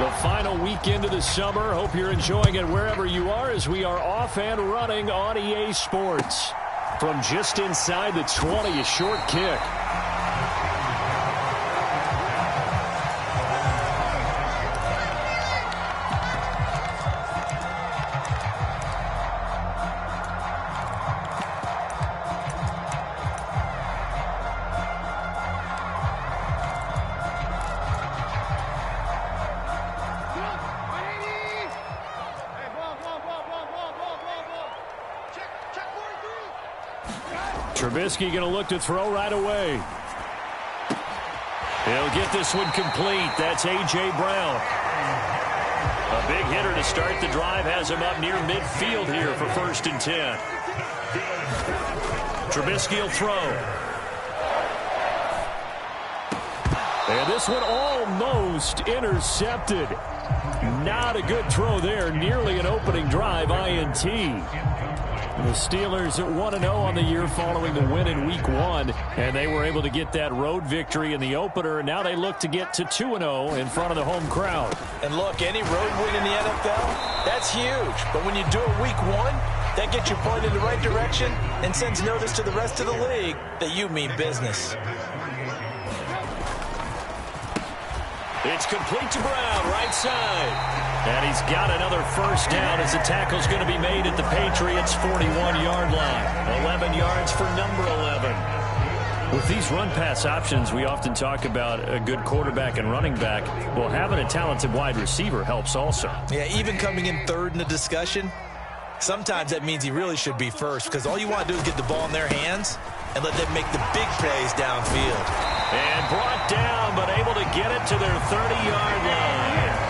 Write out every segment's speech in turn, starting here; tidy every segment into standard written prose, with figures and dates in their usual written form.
The final weekend of the summer. Hope you're enjoying it wherever you are as we are off and running on EA Sports. From just inside the 20, a short kick. Trubisky going to look to throw right away. He'll get this one complete. That's A.J. Brown. A big hitter to start the drive has him up near midfield here for 1st and 10. Trubisky will throw. And this one almost intercepted. Not a good throw there. Nearly an opening drive INT. The Steelers at 1-0 on the year following the win in Week 1. And they were able to get that road victory in the opener. And now they look to get to 2-0 in front of the home crowd. And look, any road win in the NFL, that's huge. But when you do it Week 1, that gets you pointed in the right direction and sends notice to the rest of the league that you mean business. It's complete to Brown, right side. And he's got another 1st down as the tackle's going to be made at the Patriots' 41-yard line. 11 yards for number 11. With these run-pass options, we often talk about a good quarterback and running back. Well, having a talented wide receiver helps also. Yeah, even coming in 3rd in the discussion, sometimes that means he really should be 1st because all you want to do is get the ball in their hands and let them make the big plays downfield. And brought down, but able to get it to their 30-yard line.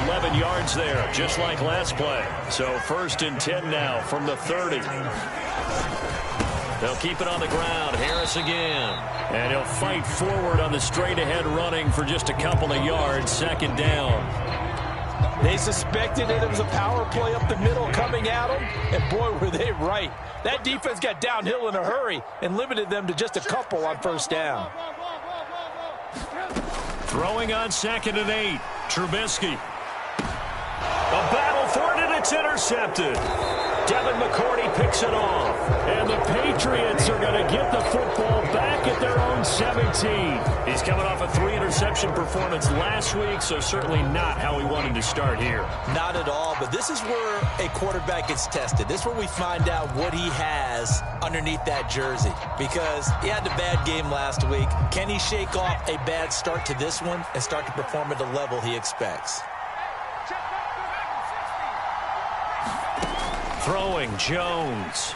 11 yards there, just like last play. So 1st and 10 now from the 30. They'll keep it on the ground. Harris again. And he'll fight forward on the straight-ahead running for just a couple of yards. 2nd down. They suspected that it was a power play up the middle coming at them, and boy, were they right. That defense got downhill in a hurry and limited them to just a couple on 1st down. Throwing on 2nd and 8. Trubisky. A battle for it, and it's intercepted. Devin McCourty picks it off. And the Patriots are going to get the football back at their own 17. He's coming off a 3-interception performance last week, so certainly not how he wanted to start here. Not at all, but this is where a quarterback gets tested. This is where we find out what he has underneath that jersey. Because he had a bad game last week. Can he shake off a bad start to this one and start to perform at the level he expects? Throwing Jones.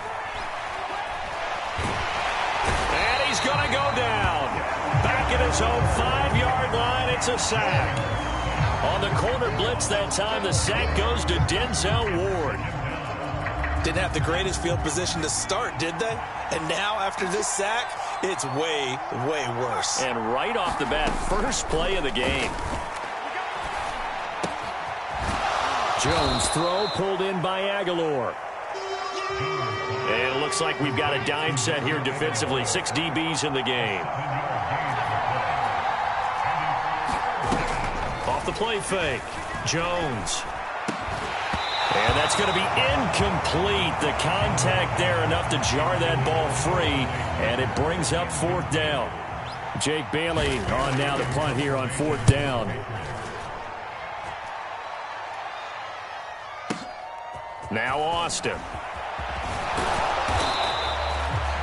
And he's going to go down. Back at his own 5-yard line, it's a sack. On the corner blitz that time, the sack goes to Denzel Ward. Didn't have the greatest field position to start, did they? And now, after this sack, it's way, way worse. And right off the bat, first play of the game. Jones throw pulled in by Aguilar. And it looks like we've got a dime set here defensively. 6 DBs in the game. Off the play fake. Jones. And that's going to be incomplete. The contact there enough to jar that ball free. And it brings up 4th down. Jake Bailey on now to punt here on 4th down. Now Austin.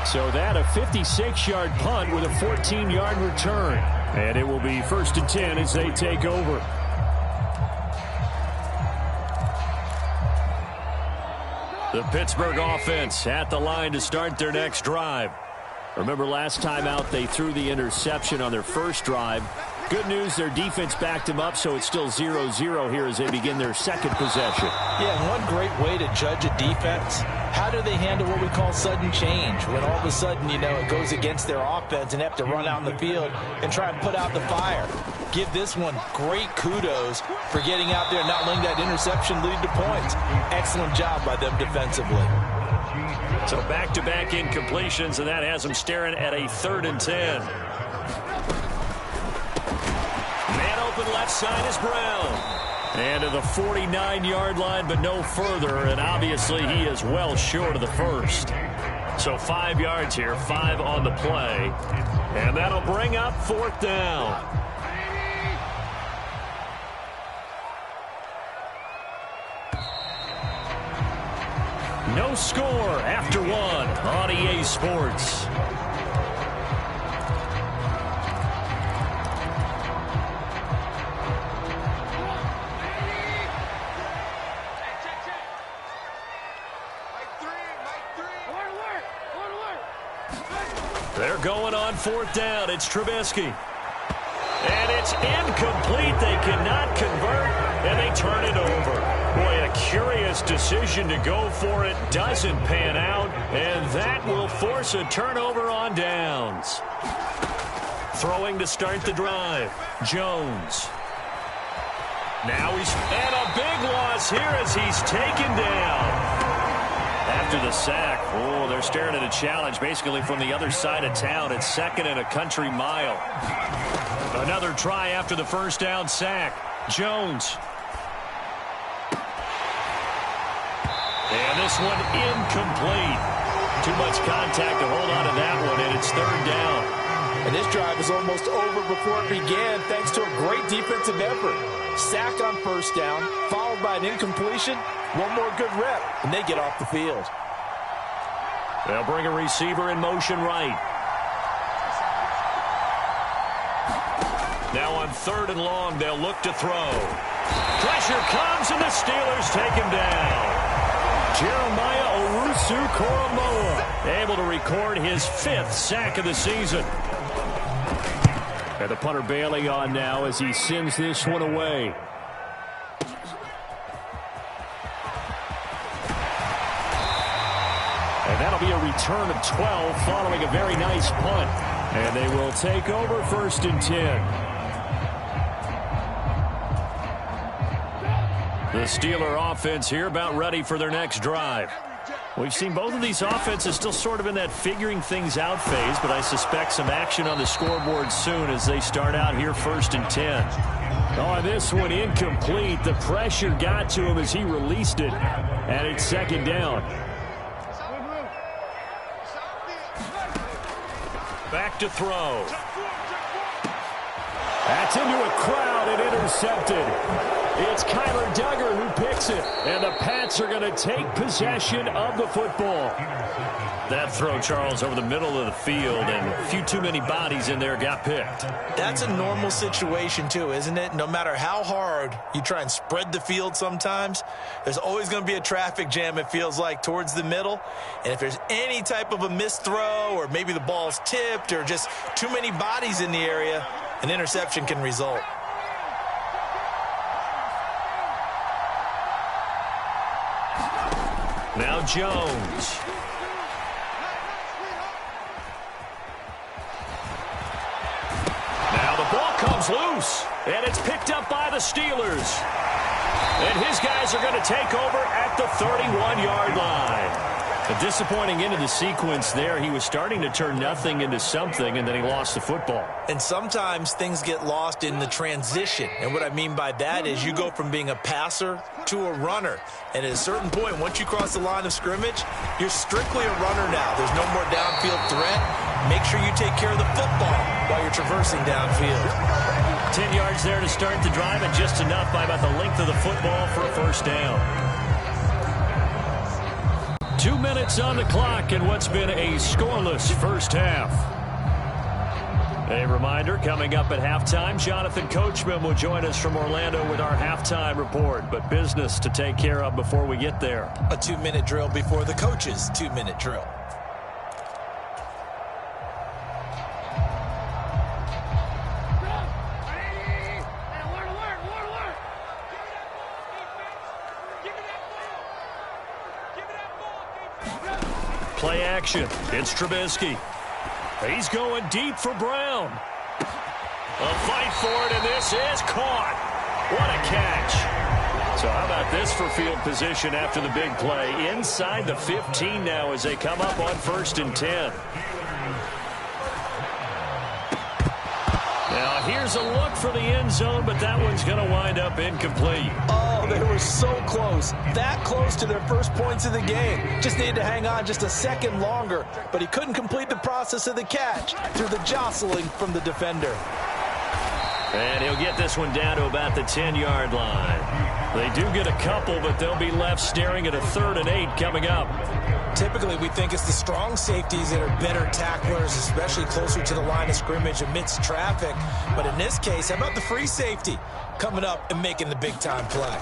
So that a 56-yard punt with a 14-yard return. And it will be 1st and 10 as they take over. The Pittsburgh offense at the line to start their next drive. Remember last time out they threw the interception on their first drive. Good news, their defense backed them up, so it's still 0-0 here as they begin their 2nd possession. Yeah, and one great way to judge a defense, how do they handle what we call sudden change? When all of a sudden, you know, it goes against their offense and they have to run out in the field and try and put out the fire. Give this one great kudos for getting out there and not letting that interception lead to points. Excellent job by them defensively. So back-to-back incompletions, and that has them staring at a 3rd and 10. open left side is Brown. And to the 49-yard line, but no further. And obviously he is well short of the first. So 5 yards here, 5 on the play. And that'll bring up 4th down. No score after 1 on EA Sports. They're going on 4th down. It's Trubisky. And it's incomplete. They cannot convert, and they turn it over. Boy, a curious decision to go for it. Doesn't pan out, and that will force a turnover on downs. Throwing to start the drive. Jones. Now and a big loss here as he's taken down. After the sack, they're staring at a challenge basically from the other side of town. It's 2nd and a country mile. Another try after the first down sack. Jones. And this one incomplete. Too much contact to hold on to that one, and it's 3rd down. And this drive is almost over before it began thanks to a great defensive effort. Sack on 1st down, followed by an incompletion. One more good rep, and they get off the field. They'll bring a receiver in motion right. Now on 3rd and long, they'll look to throw. Pressure comes, and the Steelers take him down. Jeremiah Owusu-Koramoah able to record his 5th sack of the season. And the punter Bailey on now as he sends this one away. And that'll be a return of 12 following a very nice punt. And they will take over 1st and 10. The Steeler offense here about ready for their next drive. We've seen both of these offenses still sort of in that figuring things out phase, but I suspect some action on the scoreboard soon as they start out here 1st and 10. Oh, this one incomplete. The pressure got to him as he released it, and it's 2nd down. Back to throw. That's into a crowd and intercepted. It's Kyler Duggar who picks it, and the Pats are going to take possession of the football. That throw, Charles, over the middle of the field, and a few too many bodies in there got picked. That's a normal situation, too, isn't it? No matter how hard you try and spread the field sometimes, there's always going to be a traffic jam, it feels like, towards the middle. And if there's any type of a missed throw, or maybe the ball's tipped, or just too many bodies in the area, an interception can result. Now Jones. Now the ball comes loose, and it's picked up by the Steelers. And his guys are going to take over at the 31-yard line. A disappointing end of the sequence there. He was starting to turn nothing into something, and then he lost the football. And sometimes things get lost in the transition. And what I mean by that is you go from being a passer to a runner. And at a certain point, once you cross the line of scrimmage, you're strictly a runner now. There's no more downfield threat. Make sure you take care of the football while you're traversing downfield. 10 yards there to start the drive, and just enough by about the length of the football for a 1st down. 2 minutes on the clock in what's been a scoreless first half. A reminder, coming up at halftime, Jonathan Coachman will join us from Orlando with our halftime report, but business to take care of before we get there. A 2-minute drill before the coach's 2-minute drill. Play action. It's Trubisky. He's going deep for Brown. A fight for it, and this is caught. What a catch. So how about this for field position after the big play? Inside the 15 now as they come up on 1st and 10. Now here here's a look for the end zone, but that one's going to wind up incomplete. Oh, they were so close. That close to their first points of the game. Just needed to hang on just a second longer, but he couldn't complete the process of the catch through the jostling from the defender. And he'll get this one down to about the 10-yard line. They do get a couple, but they'll be left staring at a 3rd and 8 coming up. Typically, we think it's the strong safeties that are better tacklers, especially closer to the line of scrimmage amidst traffic. But in this case, how about the free safety coming up and making the big-time play?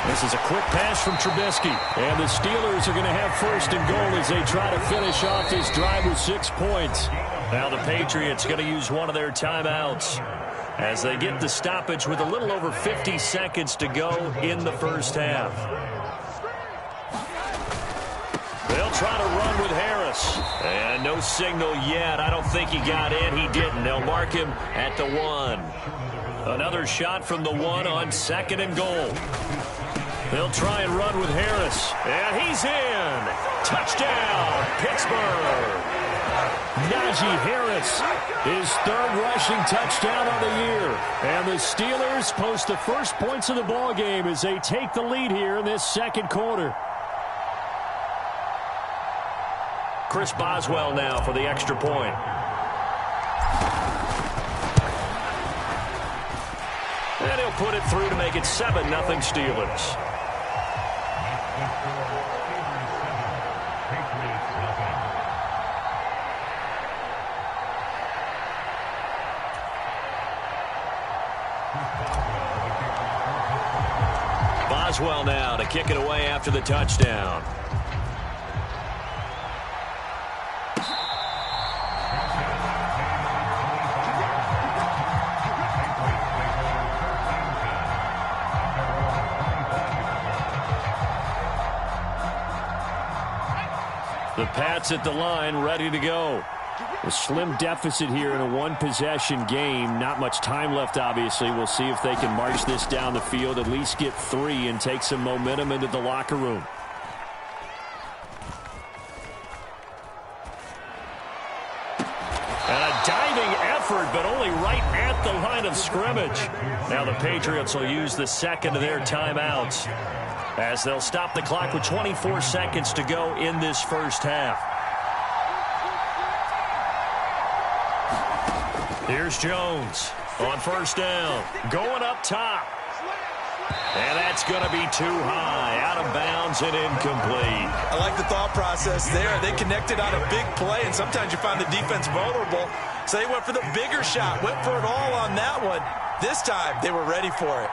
This is a quick pass from Trubisky. And the Steelers are going to have 1st and goal as they try to finish off this drive with 6 points. Now the Patriots going to use one of their timeouts as they get the stoppage with a little over 50 seconds to go in the first half. They'll try to run with Harris. And no signal yet. I don't think he got in. He didn't. They'll mark him at the 1. Another shot from the 1 on 2nd and goal. They'll try and run with Harris. And he's in. Touchdown, Pittsburgh. Najee Harris, his 3rd rushing touchdown of the year. And the Steelers post the first points of the ball game as they take the lead here in this 2nd quarter. Chris Boswell now for the extra point. And he'll put it through to make it 7-0 Steelers. Boswell now to kick it away after the touchdown. The Pats at the line, ready to go. A slim deficit here in a one-possession game. Not much time left, obviously. We'll see if they can march this down the field, at least get 3, and take some momentum into the locker room. And a diving effort, but only right at the line of scrimmage. Now the Patriots will use the 2nd of their timeouts as they'll stop the clock with 24 seconds to go in this first half. Here's Jones on 1st down. Going up top. And that's going to be too high. Out of bounds and incomplete. I like the thought process there. They connected on a big play, and sometimes you find the defense vulnerable. So they went for the bigger shot. Went for it all on that one. This time, they were ready for it.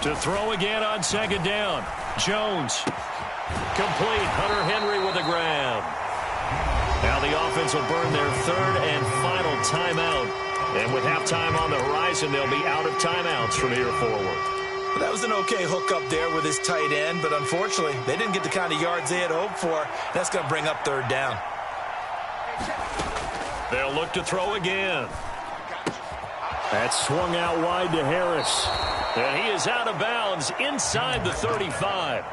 To throw again on 2nd down. Jones. Complete. Hunter Henry with a grab. Now the offense will burn their 3rd and final timeout. And with halftime on the horizon, they'll be out of timeouts from here forward. Well, that was an okay hookup there with his tight end, but unfortunately, they didn't get the kind of yards they had hoped for. That's going to bring up 3rd down. They'll look to throw again. That's swung out wide to Harris. And he is out of bounds inside the 35.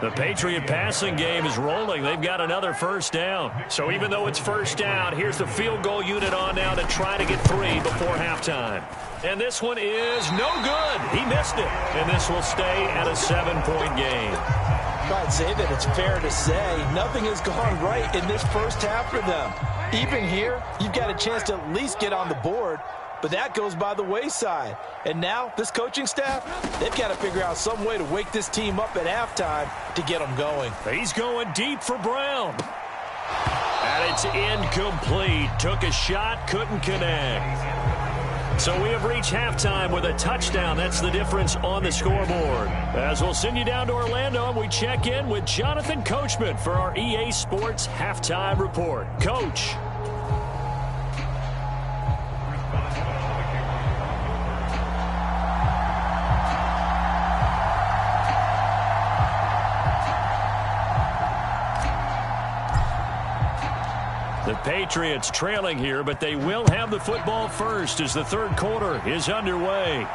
The Patriot passing game is rolling. They've got another 1st down. So even though it's 1st down, here's the field goal unit on now to try to get 3 before halftime. And this one is no good. He missed it. And this will stay at a 7-point game. I'd say that it's fair to say nothing has gone right in this first half for them. Even here, you've got a chance to at least get on the board. But that goes by the wayside. And now, this coaching staff, they've got to figure out some way to wake this team up at halftime to get them going. He's going deep for Brown. And it's incomplete. Took a shot, couldn't connect. So we have reached halftime with a touchdown. That's the difference on the scoreboard. As we'll send you down to Orlando, and we check in with Jonathan Coachman for our EA Sports Halftime Report. Coach. The Patriots trailing here, but they will have the football first as the 3rd quarter is underway.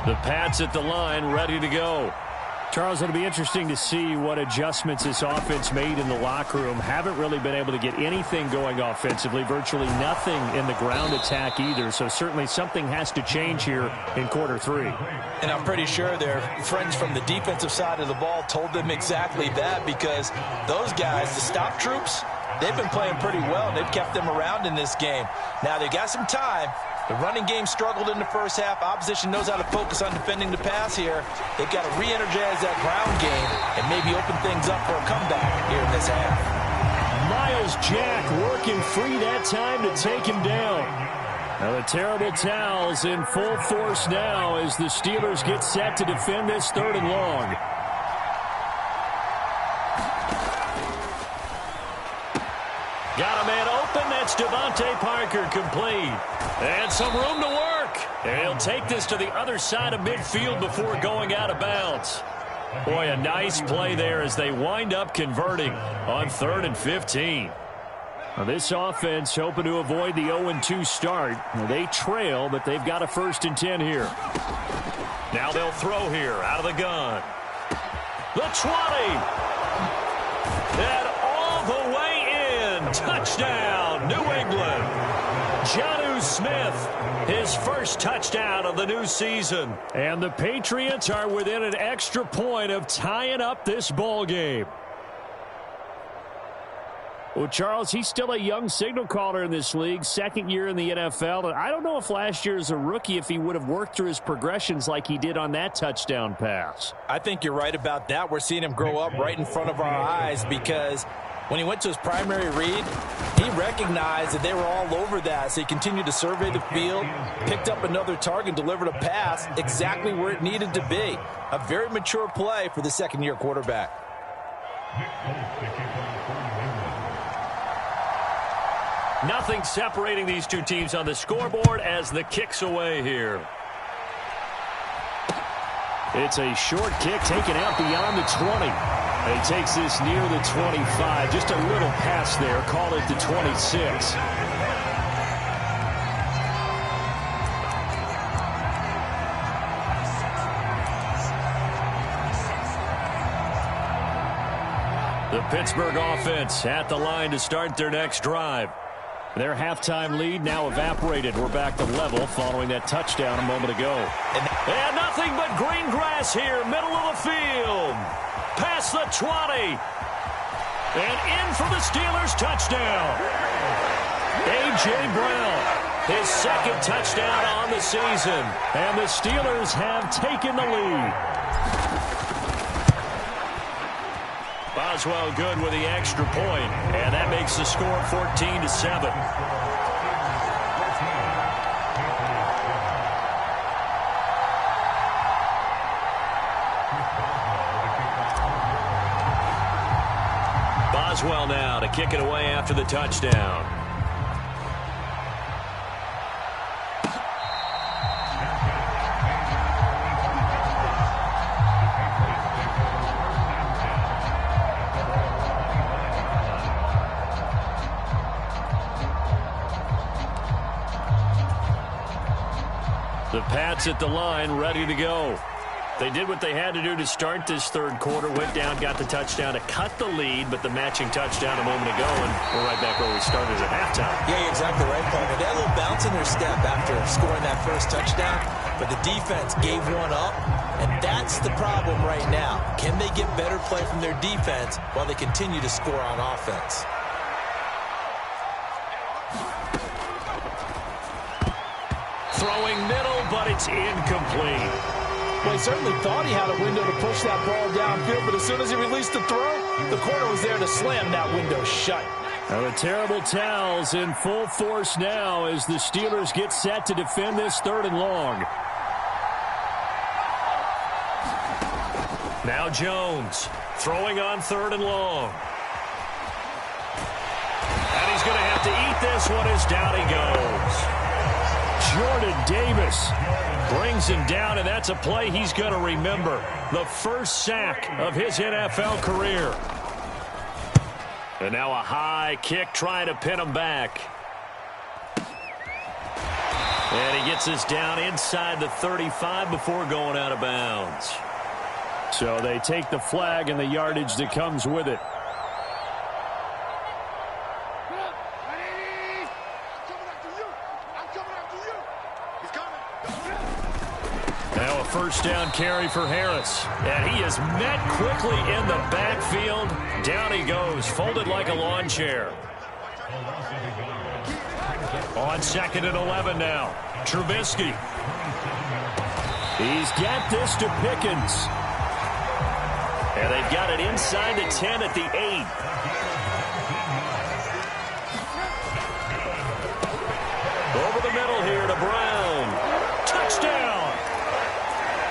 The Pats at the line, ready to go. Charles, it'll be interesting to see what adjustments this offense made in the locker room. Haven't really been able to get anything going offensively. Virtually nothing in the ground attack either. So certainly something has to change here in quarter 3. And I'm pretty sure their friends from the defensive side of the ball told them exactly that, because those guys, the stop troops, they've been playing pretty well. They've kept them around in this game. Now they got some time. The running game struggled in the first half. Opposition knows how to focus on defending the pass here. They've got to re-energize that ground game and maybe open things up for a comeback here in this half. Miles Jack working free that time to take him down. Now the terrible towels in full force now as the Steelers get set to defend this 3rd and long. Got a man open. That's Devontae Parker, complete. And some room to work. And he'll take this to the other side of midfield before going out of bounds. Boy, a nice play there as they wind up converting on 3rd and 15. Now this offense hoping to avoid the 0-2 start. They trail, but they've got a 1st and 10 here. Now they'll throw here out of the gun. The 20. And all the way in. Touchdown, New England. Jonnu Smith, his first touchdown of the new season. And the Patriots are within an extra point of tying up this ball game. Well, Charles, he's still a young signal caller in this league, 2nd year in the NFL. And I don't know if last year as a rookie, if he would have worked through his progressions like he did on that touchdown pass. I think you're right about that. We're seeing him grow up right in front of our eyes, because when he went to his primary read, he recognized that they were all over that. So he continued to survey the field, picked up another target, delivered a pass exactly where it needed to be. A very mature play for the 2nd-year quarterback. Nothing separating these two teams on the scoreboard as the kick's away here. It's a short kick taken out beyond the 20. He takes this near the 25. Just a little pass there. Call it the 26. The Pittsburgh offense at the line to start their next drive. Their halftime lead now evaporated. We're back to level following that touchdown a moment ago. And nothing but green grass here, middle of the field. Past the 20. And in for the Steelers touchdown. A.J. Brown, his 2nd touchdown on the season. And the Steelers have taken the lead. Boswell good with the extra point, and that makes the score 14-7. Boswell now to kick it away after the touchdown. The Pats at the line, ready to go. They did what they had to do to start this 3rd quarter. Went down, got the touchdown to cut the lead, but the matching touchdown a moment ago, and we're right back where we started at halftime. Yeah, you're exactly right, Paul. They had a little bounce in their step after scoring that first touchdown, but the defense gave one up, and that's the problem right now. Can they get better play from their defense while they continue to score on offense? Throwing middle, but it's incomplete. Well, he certainly thought he had a window to push that ball downfield, but as soon as he released the throw, the corner was there to slam that window shut. Now the terrible towels in full force now as the Steelers get set to defend this 3rd and long. Now Jones throwing on 3rd and long. And he's going to have to eat this one as down he goes. Jordan Davis brings him down, and that's a play he's going to remember. The first sack of his NFL career. And now a high kick trying to pin him back. And he gets us down inside the 35 before going out of bounds. So they take the flag and the yardage that comes with it. Now a first down carry for Harris. And he is met quickly in the backfield. Down he goes, folded like a lawn chair. On 2nd and 11 now. Trubisky. He's got this to Pickens. And they've got it inside the 10 at the 8. Over the middle here to Brown. Touchdown!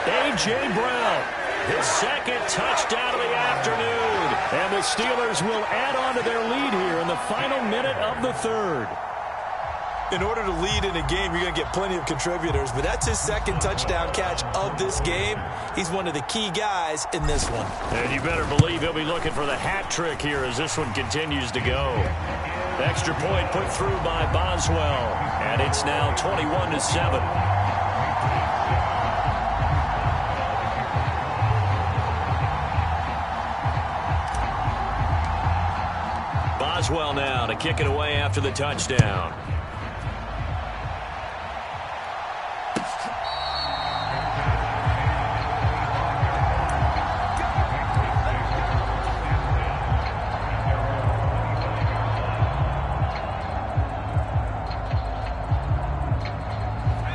A.J. Brown. His 2nd touchdown of the afternoon. And the Steelers will add on to their lead here in the final minute of the 3rd. In order to lead in a game, you're going to get plenty of contributors, but that's his 2nd touchdown catch of this game. He's one of the key guys in this one. And you better believe he'll be looking for the hat trick here as this one continues to go. Extra point put through by Boswell, and it's now 21-7. Boswell now to kick it away after the touchdown.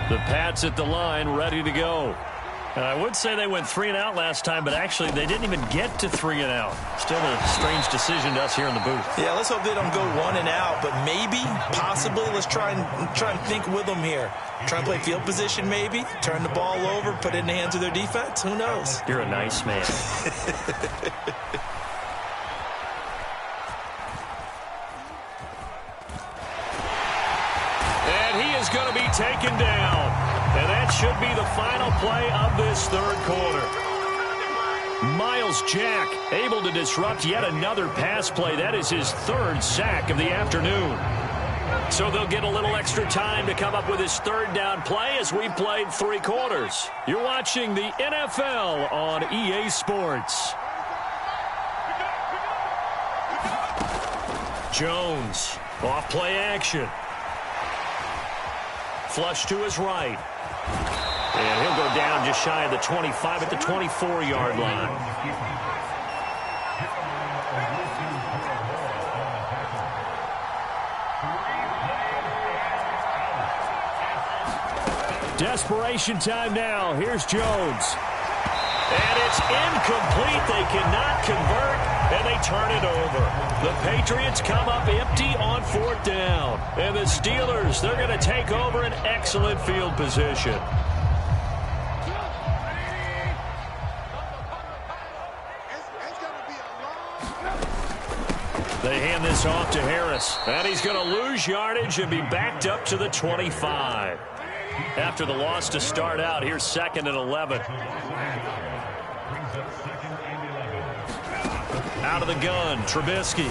The Pats at the line, ready to go. And I would say they went 3 and out last time, but actually they didn't even get to 3 and out. Still a strange decision to us here in the booth. Yeah, let's hope they don't go 1 and out, but maybe, possibly, let's try and think with them here. Try and play field position maybe, turn the ball over, put it in the hands of their defense. Who knows? You're a nice man. And he is going to be taken down. And that should be the final play of this 3rd quarter. Miles Jack able to disrupt yet another pass play. That is his 3rd sack of the afternoon. So they'll get a little extra time to come up with his 3rd down play as we played 3 quarters. You're watching the NFL on EA Sports. Jones, off play action. Flush to his right. And he'll go down just shy of the 25 at the 24-yard line. Desperation time now. Here's Jones. And it's incomplete. They cannot convert, and they turn it over. The Patriots come up empty on 4th down. And the Steelers, they're going to take over an excellent field position. They hand this off to Harris. And he's going to lose yardage and be backed up to the 25. After the loss to start out, here's 2nd and 11. Out of the gun, Trubisky.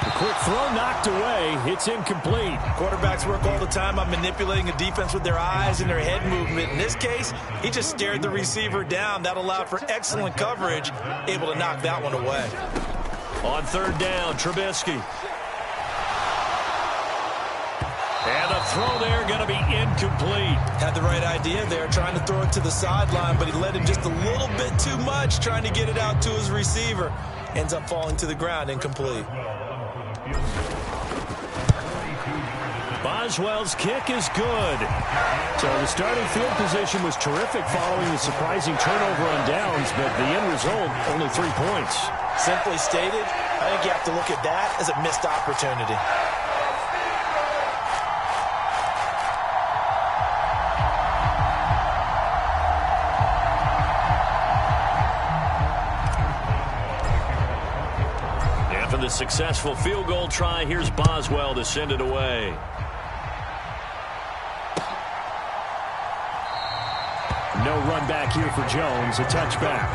The quick throw knocked away. It's incomplete. Quarterbacks work all the time on manipulating a defense with their eyes and their head movement. In this case, he just stared the receiver down. That allowed for excellent coverage, able to knock that one away. On 3rd down, Trubisky. And the throw there going to be incomplete. Had the right idea there, trying to throw it to the sideline, but he led him just a little bit too much, trying to get it out to his receiver. Ends up falling to the ground, incomplete. Boswell's kick is good. So the starting field position was terrific following the surprising turnover on downs, but the end result, only 3 points. Simply stated, I think you have to look at that as a missed opportunity. After the successful field goal try, here's Boswell to send it away. No run back here for Jones, a touchback.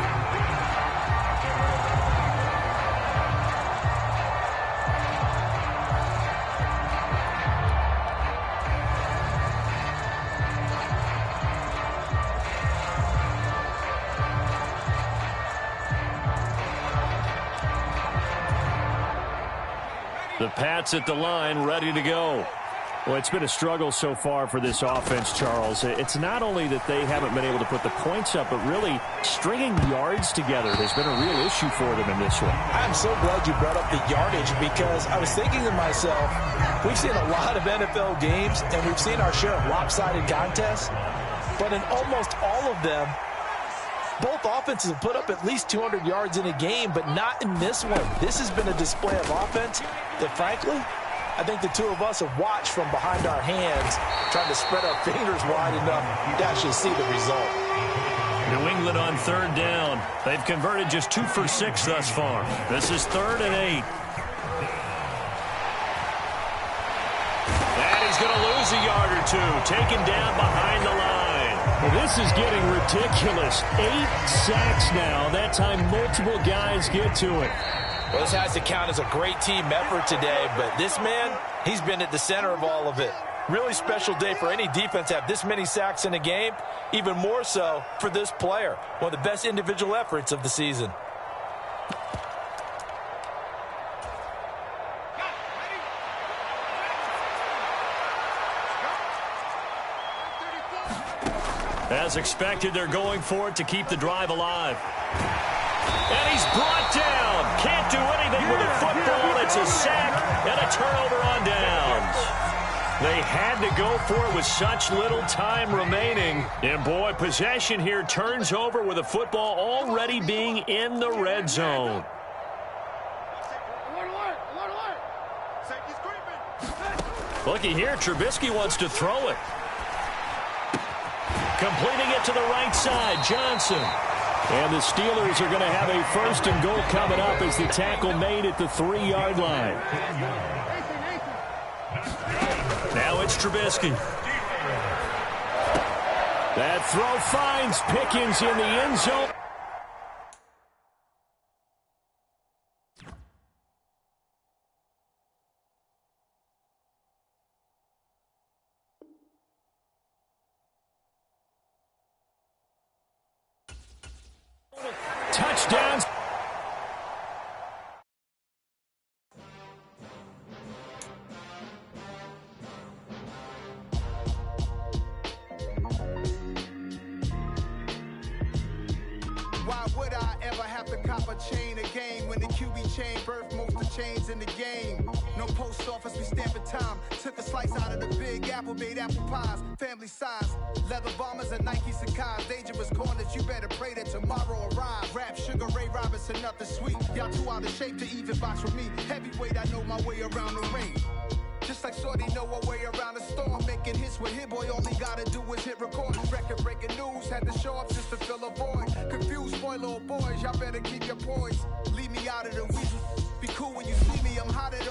The Pats at the line, ready to go. Well, it's been a struggle so far for this offense, Charles. It's not only that they haven't been able to put the points up, but really stringing yards together has been a real issue for them in this one. I'm so glad you brought up the yardage because I was thinking to myself, we've seen a lot of NFL games and we've seen our share of lopsided contests, but in almost all of them, both offenses have put up at least 200 yards in a game, but not in this one. This has been a display of offense that, frankly, I think the two of us have watched from behind our hands, trying to spread our fingers wide enough to actually see the result. New England on third down. They've converted just 2 for 6 thus far. This is 3rd and 8. And he's going to lose a yard or two, taken down behind the line. Well, this is getting ridiculous. 8 sacks now. That time multiple guys get to it. Well, this has to count as a great team effort today, but this man, he's been at the center of all of it. Really special day for any defense to have this many sacks in a game, even more so for this player. One of the best individual efforts of the season. As expected, they're going for it to keep the drive alive. And he's brought down. Can't do anything with a football. It's a sack and a turnover on downs. They had to go for it with such little time remaining. And, boy, possession here turns over with a football already being in the red zone. Looky here, Trubisky wants to throw it. Completing it to the right side, Johnson. And the Steelers are going to have a 1st and goal coming up as the tackle made at the 3-yard line. Now it's Trubisky. That throw finds Pickens in the end zone. Touchdowns. Why would I ever have to cop a chain a game when the QB chain birthed most of chains in the game? No post office, we stamping time. Took a slice out of the big apple, made apple pies, family size. Leather bombers and Nike Sacai's. Dangerous corners, you better pray that tomorrow arrives. Rap, Sugar Ray Robinson, nothing sweet. Y'all too out of shape to even box with me. Heavyweight, I know my way around the ring. Just like Shorty know her way around the storm. Making hits with Hit Boy, all he gotta do is hit record. Record-breaking news, had to show up just to fill a void. Confused, boy, little boys, y'all better keep your poise. Leave me out of the weasel. Be cool when you see me, I'm hotter than